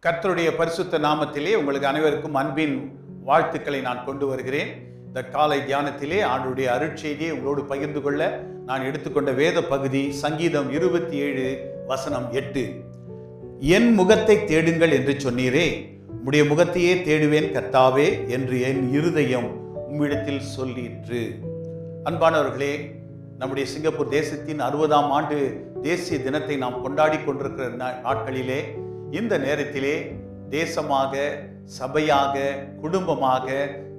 கர்த்தருடைய பரிசுத்த நாமத்திலே உங்களுக்கு அனைவருக்கும் அன்பின் வாழ்த்துக்களை நான் கொண்டு வருகிறேன். இந்த காலை தியானத்திலே ஆண்டவருடைய அருட்செய்தியை உங்களோடு பகிர்ந்து கொள்ள நான் எடுத்துக்கொண்ட வேத பகுதி சங்கீதம் 27 வசனம் 8. என் முகத்தை தேடுங்கள் என்று சொன்னீரே, உம்முடைய முகத்தையே தேடுவேன் கர்த்தாவே என்று என் இருதயம் உம்மிடத்தில் சொல்லிற்று. அன்பானவர்களே, நம்முடைய சிங்கப்பூர் தேசத்தின் 60ஆம் ஆண்டு தேசிய தினத்தை நாம் கொண்டாடி கொண்டிருக்கிற நாட்களிலே, இந்த நேரத்திலே தேசமாக, சபையாக, குடும்பமாக,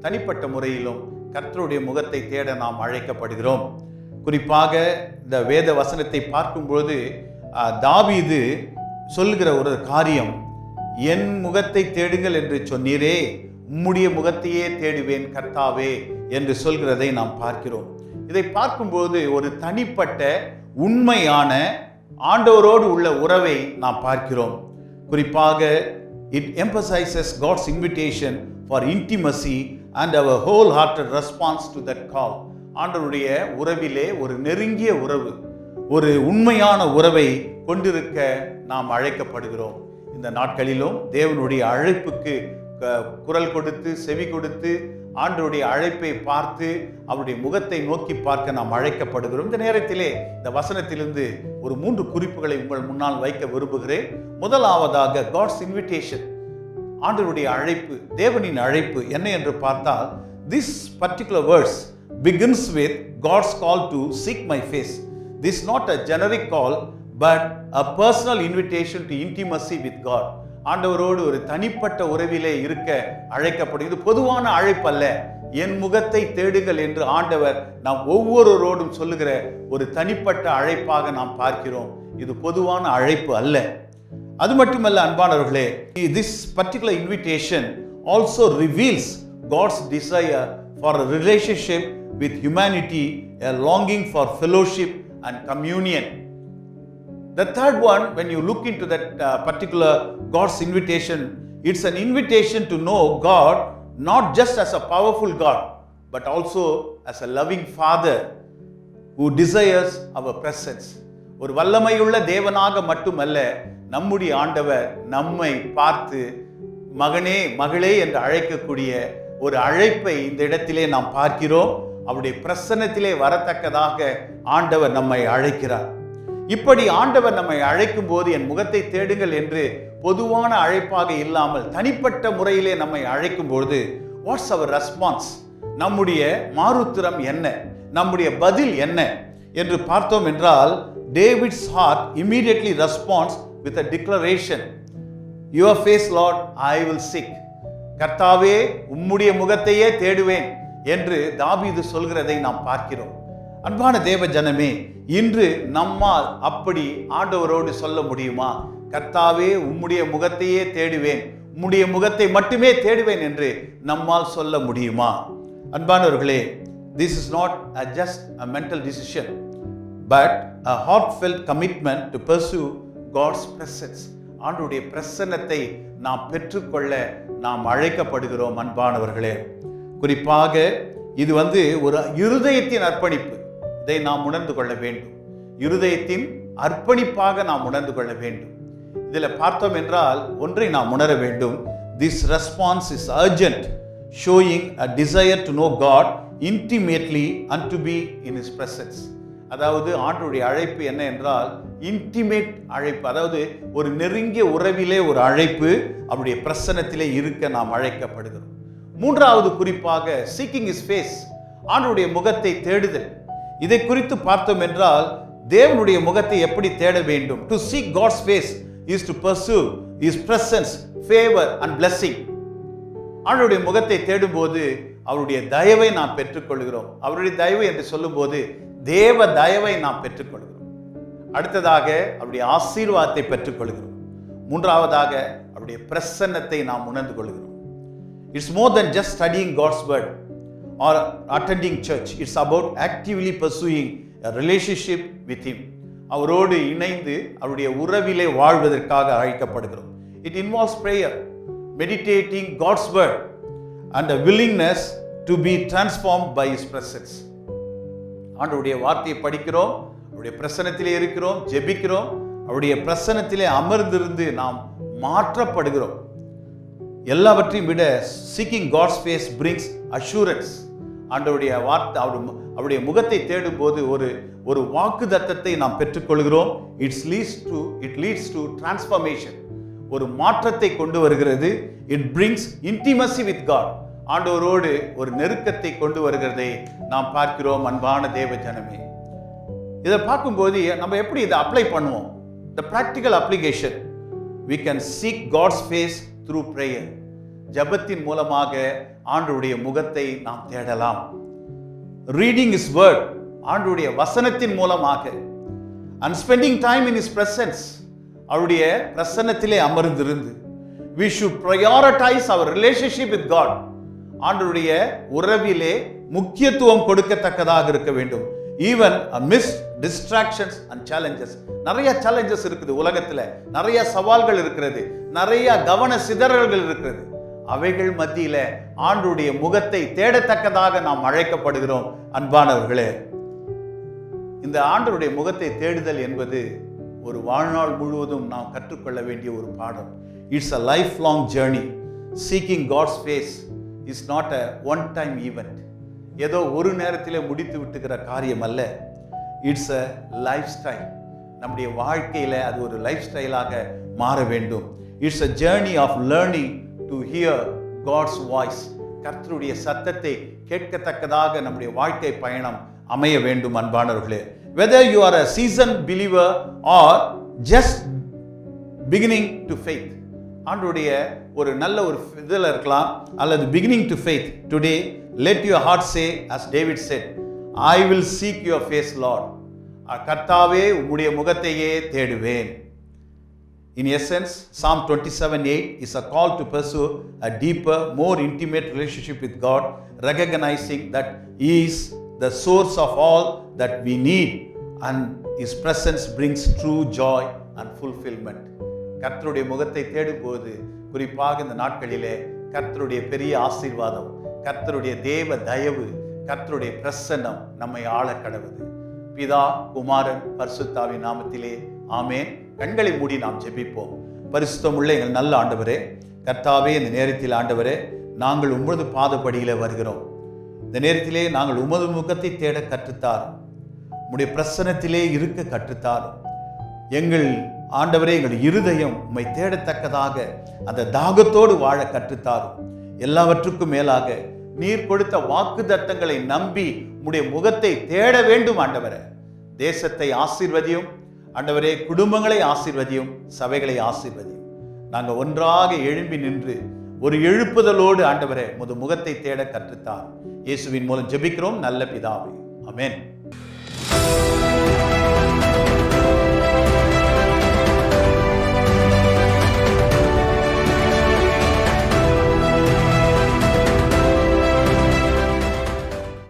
தனிப்பட்ட முறையிலும் கர்த்தருடைய முகத்தை தேட நாம் அழைக்கப்படுகிறோம். குறிப்பாக இந்த வேத வசனத்தை பார்க்கும்பொழுது தாவீது சொல்கிற ஒரு காரியம், என் முகத்தை தேடுங்கள் என்று சொன்னீரே, உம்முடைய முகத்தையே தேடுவேன் கர்த்தாவே என்று சொல்கிறதை நாம் பார்க்கிறோம். இதை பார்க்கும்போது ஒரு தனிப்பட்ட உண்மையான ஆண்டவரோடு உள்ள உறவை நாம் பார்க்கிறோம். குறிப்பாக it emphasizes God's invitation for intimacy and our wholehearted response to that call. ஆண்டவருடைய உறவிலே ஒரு நெருங்கிய உறவு, ஒரு உண்மையான உறவை கொண்டிருக்க நாம் அழைக்கப்படுகிறோம். இந்த நாட்களிலும் தேவனுடைய அழைப்புக்கு குரல் கொடுத்து, செவி கொடுத்து, ஆண்டவருடைய அழைப்பை பார்த்து அவருடைய முகத்தை நோக்கி பார்க்க நாம் அழைக்கப்படுகிறோம். இந்த நேரத்திலே இந்த வசனத்திலிருந்து ஒரு 3 குறிப்புகளை உங்கள் முன்னால் வைக்க விரும்புகிறேன். முதலாவதாக God's invitation, ஆண்டவருடைய அழைப்பு, தேவனின் அழைப்பு என்ன என்று பார்த்தால், this particular verse begins with God's call to seek my face. This is not a generic call but a personal invitation to intimacy with God. ஆண்டவரோடு ஒரு தனிப்பட்ட உறவிலே இருக்க அழைக்கப்படுகிறது. பொதுவான அழைப்பு அல்ல. என் முகத்தை தேடுங்கள் என்று ஆண்டவர் நாம் ஒவ்வொருவரோடும் சொல்லுகிற ஒரு தனிப்பட்ட அழைப்பாக நாம் பார்க்கிறோம். இது பொதுவான அழைப்பு அல்ல. அது மட்டுமல்ல அன்பானவர்களே, this particular invitation also reveals God's desire for a relationship with humanity, a longing for fellowship and communion. The third one, when you look into that particular God's invitation, it's an invitation to know God not just as a powerful God, but also as a loving Father who desires our presence. ஒரு வல்லமையுள்ள தேவனாக மட்டுமல்ல, நம்முடைய ஆண்டவர் நம்மை பார்த்து மகனே, மகளே என்று அழைக்கக்கூடிய ஒரு அழைப்பை இந்த இடத்திலே நாம் பார்க்கிறோம். அவருடைய பிரசன்னத்திலே வரத்தக்கதாக ஆண்டவர் நம்மை அழைக்கிறார். இப்படி ஆண்டவர் நம்மை அழைக்கும் போது என் முகத்தை தேடுங்கள் என்று பொதுவான அழைப்பாக இல்லாமல் தனிப்பட்ட முறையிலே நம்மை அழைக்கும் பொழுது வாட்ஸ் அவர் ரெஸ்பான்ஸ், நம்முடைய மாறுத்திரம் என்ன, நம்முடைய பதில் என்ன என்று பார்த்தோம் என்றால், David's heart immediately responds with a declaration, your face Lord I will seek. கர்த்தாவே, உம்முடைய முகத்தையே தேடுவேன் என்று தாவீது சொல்கிறதை நாம் பார்க்கிறோம். அன்பான தேவ ஜனமே, இன்று நம்மால் அப்படி ஆண்டவரோடு சொல்ல முடியுமா? கர்த்தாவே, உம்முடைய முகத்தையே தேடுவேன், உம்முடைய முகத்தை மட்டுமே தேடுவேன் என்று நம்மால் சொல்ல முடியுமா? அன்பானவர்களே, this is not just a mental decision but a heartfelt commitment to pursue God's presence. ஆண்டவருடைய பிரசன்னத்தை நாம் பெற்றுக்கொள்ள நாம் அழைக்கப்படுகிறோம். அன்பானவர்களே, குறிப்பாக இது ஒரு இருதயத்தின் அர்ப்பணிப்பு. இதை நாம் உணர்ந்து கொள்ள வேண்டும். இருதயத்தின் அர்ப்பணிப்பாக நாம் உணர்ந்து கொள்ள வேண்டும். இதில் பார்த்தோம் என்றால் ஒன்றை நாம் உணர வேண்டும். This response is urgent, showing a desire to know God intimately and to be in His presence. அதாவது ஆண்டவருடைய அழைப்பு என்ன என்றால் இன்டிமேட் அழைப்பு, அதாவது ஒரு நெருங்கிய உறவிலே ஒரு அழைப்பு, அவருடைய பிரசன்னத்திலே இருக்க நாம் அழைக்கப்படுகிறோம். மூன்றாவது குறிப்பாக seeking His face, ஆண்டவருடைய முகத்தை தேடுதல். இதை குறித்து பார்த்தோம் என்றால் தேவனுடைய முகத்தை எப்படி தேட வேண்டும்? To seek God's face is to pursue His presence, favor and blessing. ஆண்டவருடைய முகத்தை தேடும்போது அவருடைய தயவை நாம் பெற்றுக்கொள்கிறோம். அவருடைய தயவு என்று சொல்லும்போது தேவ தயவை நாம் பெற்றுக்கொள்கிறோம். அடுத்ததாக அவருடைய ஆசீர்வாதத்தை பெற்றுக்கொள்கிறோம். மூன்றாவதாக அவருடைய பிரசன்னத்தை நாம் உணர்ந்து கொள்கிறோம். It's more than just studying God's word or attending church. It's about actively pursuing a relationship with Him. அவரோடு இணைந்து அவருடைய உறவிலே வாழ்வதற்காக அழைக்கப்படுகிறோம். It involves prayer, meditating God's word and a willingness to be transformed by His presence. ஆண்டவருடைய வார்த்தையை படிக்கிறோம், அவருடைய பிரசன்னத்திலே இருக்கிறோம், ஜெபிக்கிறோம், அவருடைய பிரசன்னத்திலே அமர்ந்திருந்து நாம் மாற்றப்படுகிறோம். எல்லாவற்றையும் விட seeking God's face brings assurance. ஆண்டவருடைய வார்த்தை, அவருடைய முகத்தை தேடும் போது ஒரு வாக்குத்தத்தத்தை நாம் பெற்றுக்கொள்கிறோம். It leads to transformation. ஒரு மாற்றத்தை கொண்டு வருகிறது. It brings intimacy with God. ஆண்டவரோடு ஒரு நெருக்கத்தை கொண்டு வருகிறதை நாம் பார்க்கிறோம். அன்பான தேவ ஜனமே, இதை பார்க்கும்போது நம்ம எப்படி இதை அப்ளை பண்ணுவோம்? The practical application, we can seek God's face through prayer. ஜெபத்தின் மூலமாக ஆண்டவருடைய முகத்தை நாம் தேடலாம். Reading His word, ஆண்டவருடைய வசனத்தின் மூலமாக. And spending time in His presence, அவருடைய பிரசன்னத்திலே அமர்ந்திருந்து. We should prioritize our relationship with God. ஆண்டவருடைய உறவிலே முக்கியத்துவம் கொடுக்கத்தக்கதாக இருக்க வேண்டும். Even amidst distractions and challenges. நிறைய challenges இருக்குது உலகத்துல, நிறைய சவால்கள் இருக்கிறது, நிறைய கவன சிதறல்கள் இருக்கிறது. அவைகள் மத்தியில ஆண்டவருடைய முகத்தை தேடத்தக்கதாக நாம் அழைக்கப்படுகிறோம். அன்பானவர்களே, இந்த ஆண்டவருடைய முகத்தை தேடுதல் என்பது ஒரு வாழ்நாள் முழுவதும் நாம் கற்றுக்கொள்ள வேண்டிய ஒரு பாடம். It's a lifelong journey. Seeking God's face is not a one-time event. ஏதோ ஒரு நேரத்திலே முடித்து விட்டுகிற காரியம் அல்ல. It's a lifestyle. நம்முடைய வாழ்க்கையில அது ஒரு லைஃப் ஸ்டைலாக மாற வேண்டும். It's a journey of learning to hear God's voice. கர்த்தருடைய சத்தத்தை கேட்கத்தக்கதாக நம்முடைய வாழ்க்கை பயணம் அமைய வேண்டும். அன்பானவர்களே, whether you are a seasoned believer or just beginning to faith, ஆண்டவருடைய ஒரு நல்ல ஒரு இதில் இருக்கலாம், அல்லது beginning to faith, today let your heart say as David said, I will seek your face Lord. கர்த்தாவே, உம்முடைய முகத்தையே தேடுவேன். In essence, Psalm 27:8 is a call to pursue a deeper, more intimate relationship with God, recognizing that He is the source of all that we need and His presence brings true joy and fulfillment. கர்த்தருடைய முகத்தை தேடும்போது, குறிப்பாக இந்த நாட்களிலே, கர்த்தருடைய பெரிய ஆசீர்வாதம், கர்த்தருடைய தேவ தயவு, கர்த்தருடைய பிரசன்னம் நம்மை ஆள கடவுது. பிதா, குமாரன், பரிசுத்தாவின் நாமத்திலே ஆமென். கண்களை மூடி நாம் ஜெபிப்போம். பரிசுத்தமுள்ள எங்கள் நல்ல ஆண்டவரே, கர்த்தாவே, இந்த நேரத்தில் ஆண்டவரே, நாங்கள் உமது பாதப்படியிலே வருகிறோம். இந்த நேரத்திலே நாங்கள் உமது முகத்தை தேட கற்றுத்தாரும், உம்முடைய பிரசன்னத்திலே இருக்க கற்றுத்தாரும். எங்கள் ஆண்டவரே, எங்கள் இருதயம் உம்மை தேடத்தக்கதாக அந்த தாகத்தோடு வாழ கற்றுத்தாரும். எல்லாவற்றுக்கும் மேலாக நீர் கொடுத்த வாக்குத்தத்தங்களை நம்பி உம்முடைய முகத்தை தேட வேண்டும். ஆண்டவரே, தேசத்தை ஆசீர்வதியும். ஆண்டவரே, குடும்பங்களை ஆசீர்வதியும், சபைகளை ஆசீர்வதியும். நாங்கள் ஒன்றாக எழும்பி நின்று ஒரு எழுப்புதலோடு ஆண்டவரே உமது முகத்தை தேட கற்றுத்தார். இயேசுவின் மூலம் ஜெபிக்கிறோம் நல்ல பிதாவே, ஆமென்.